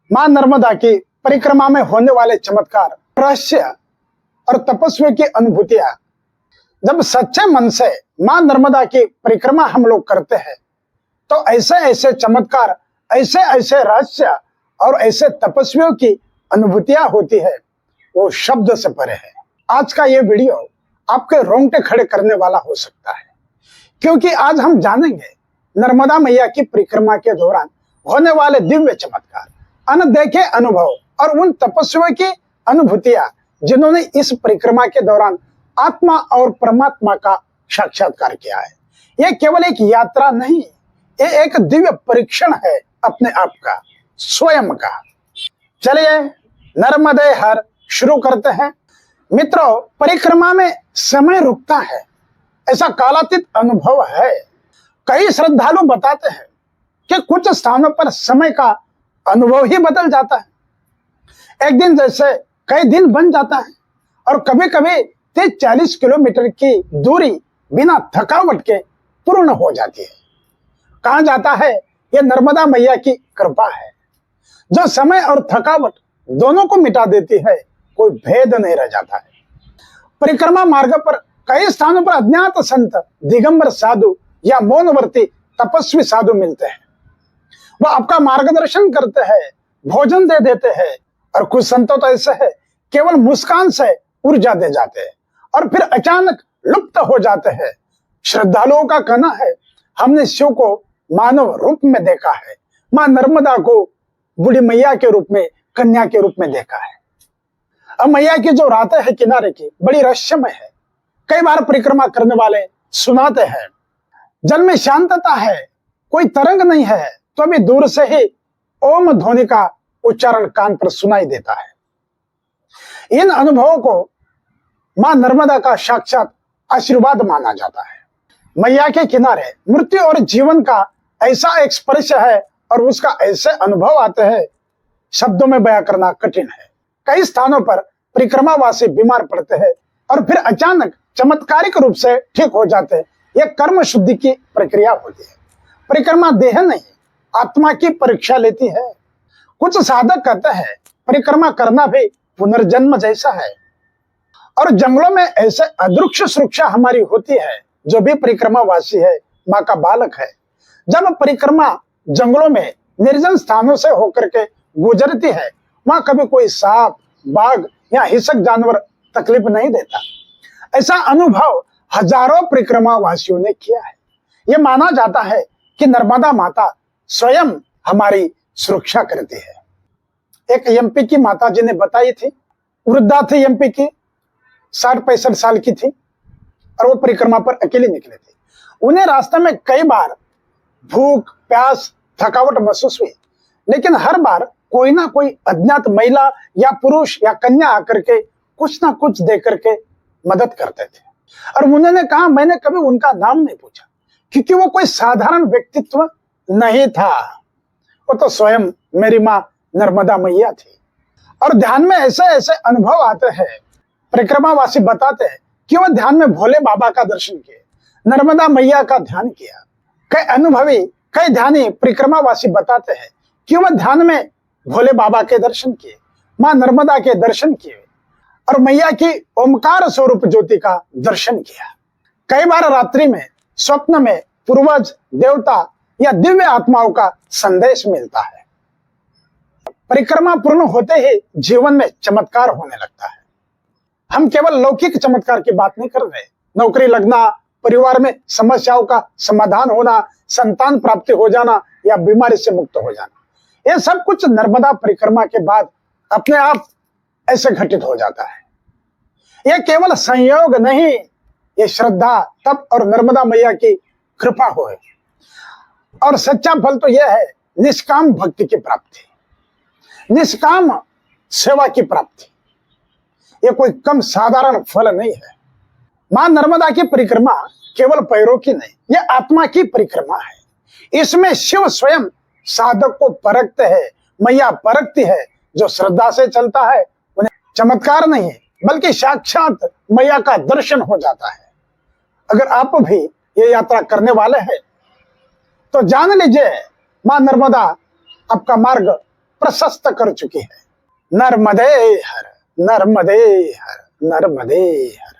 मां नर्मदा की परिक्रमा में होने वाले चमत्कार, रहस्य और तपस्या की अनुभूतियां। जब सच्चे मन से मां नर्मदा की परिक्रमा हम लोग करते हैं तो ऐसे ऐसे चमत्कार, ऐसे ऐसे रहस्य और ऐसे तपस्वियों की अनुभूतियां होती है, वो शब्द से परे है। आज का ये वीडियो आपके रोंगटे खड़े करने वाला हो सकता है, क्योंकि आज हम जानेंगे नर्मदा मैया की परिक्रमा के दौरान होने वाले दिव्य चमत्कार, अनदेखे अनुभव और उन तपस्वियों की अनुभूतियां जिन्होंने इस परिक्रमा के दौरान आत्मा और परमात्मा का साक्षात्कार किया है। यह केवल एक यात्रा नहीं, ये एक दिव्य परीक्षण है अपने आप का, स्वयं का। चलिए नर्मदे हर शुरू करते हैं। मित्रों, परिक्रमा में समय रुकता है, ऐसा कालातीत अनुभव है। कई श्रद्धालु बताते हैं कि कुछ स्थानों पर समय का अनुभव ही बदल जाता है। एक दिन जैसे कई दिन बन जाता है और कभी कभी 30-40 किलोमीटर की दूरी बिना थकावट के पूर्ण हो जाती है। कहा जाता है यह नर्मदा मैया की कृपा है, जो समय और थकावट दोनों को मिटा देती है। कोई भेद नहीं रह जाता है। परिक्रमा मार्ग पर कई स्थानों पर अज्ञात संत, दिगंबर साधु या मौनवर्ती तपस्वी साधु मिलते हैं। वो आपका मार्गदर्शन करते हैं, भोजन दे देते हैं, और कुछ संतों तो ऐसे है केवल मुस्कान से ऊर्जा दे जाते हैं और फिर अचानक लुप्त हो जाते हैं। श्रद्धालुओं का कहना है हमने शिव को मानव रूप में देखा है, मां नर्मदा को बूढ़ी मैया के रूप में, कन्या के रूप में देखा है। अब मैया की जो रातें हैं किनारे की, बड़ी रहस्यमय है। कई बार परिक्रमा करने वाले सुनाते हैं जल में शांतता है, कोई तरंग नहीं है, तो अभी दूर से ही ओम ध्वनि का उच्चारण कान पर सुनाई देता है। इन अनुभवों को मां नर्मदा का साक्षात आशीर्वाद माना जाता है। मैया के किनारे मृत्यु और जीवन का ऐसा एक स्पर्श है और उसका ऐसे अनुभव आते हैं, शब्दों में बयां करना कठिन है। कई स्थानों पर परिक्रमावासी बीमार पड़ते हैं और फिर अचानक चमत्कारिक रूप से ठीक हो जाते हैं। यह कर्म शुद्धि की प्रक्रिया होती है। परिक्रमा देह नहीं, आत्मा की परीक्षा लेती है। कुछ साधक कहते हैं परिक्रमा करना भी पुनर्जन्म जैसा है। और जंगलों में ऐसे अदृश्य सुरक्षा हमारी होती है। जो भी परिक्रमावासी है माँ का बालक है। जब परिक्रमा जंगलों में निर्जन स्थानों से होकर के गुजरती है, वहां कभी कोई सांप, बाघ या हिंसक जानवर तकलीफ नहीं देता। ऐसा अनुभव हजारों परिक्रमावासियों ने किया है। यह माना जाता है कि नर्मदा माता स्वयं हमारी सुरक्षा करती है। एक एमपी की माता जी ने बताई थी, वृद्धा थी, एमपी की 60-65 साल की थी और वो परिक्रमा पर अकेले निकले थे। उन्हें रास्ते में कई बार भूख, प्यास, थकावट महसूस हुई, लेकिन हर बार कोई ना कोई अज्ञात महिला या पुरुष या कन्या आकर के कुछ ना कुछ दे करके मदद करते थे। और उन्होंने कहा मैंने कभी उनका नाम नहीं पूछा, क्योंकि वो कोई साधारण व्यक्तित्व नहीं था, वो तो स्वयं मेरी मां नर्मदा मैया थी। और ध्यान में ऐसे ऐसे अनुभव आते हैं। परिक्रमावासी बताते हैं कि वह ध्यान में भोले बाबा का दर्शन किए, नर्मदा मैया का ध्यान किया। कई अनुभवी, कई ध्यानी परिक्रमावासी बताते हैं कि वह ध्यान में भोले बाबा के दर्शन किए, मां नर्मदा के दर्शन किए और मैया की ओमकार स्वरूप ज्योति का दर्शन किया। कई बार रात्रि में स्वप्न में पूर्वज, देवता या दिव्य आत्माओं का संदेश मिलता है। परिक्रमा पूर्ण होते ही जीवन में चमत्कार होने लगता है। हम केवल लौकिक चमत्कार की बात नहीं कर रहे। नौकरी लगना, परिवार में समस्याओं का समाधान होना, संतान प्राप्ति हो जाना या बीमारी से मुक्त हो जाना, यह सब कुछ नर्मदा परिक्रमा के बाद अपने आप ऐसे घटित हो जाता है। यह केवल संयोग नहीं, यह श्रद्धा, तप और नर्मदा मैया की कृपा हो। और सच्चा फल तो यह है निष्काम भक्ति की प्राप्ति, निष्काम सेवा की प्राप्ति। यह कोई कम साधारण फल नहीं है। मां नर्मदा की परिक्रमा केवल पैरों की नहीं, यह आत्मा की परिक्रमा है। इसमें शिव स्वयं साधक को परखते हैं, मैया परखती है। जो श्रद्धा से चलता है उन्हें चमत्कार नहीं है, बल्कि साक्षात मैया का दर्शन हो जाता है। अगर आप भी ये यात्रा करने वाले हैं तो जान लीजिए मां नर्मदा आपका मार्ग प्रशस्त कर चुकी है। नर्मदे हर, नर्मदे हर, नर्मदे हर।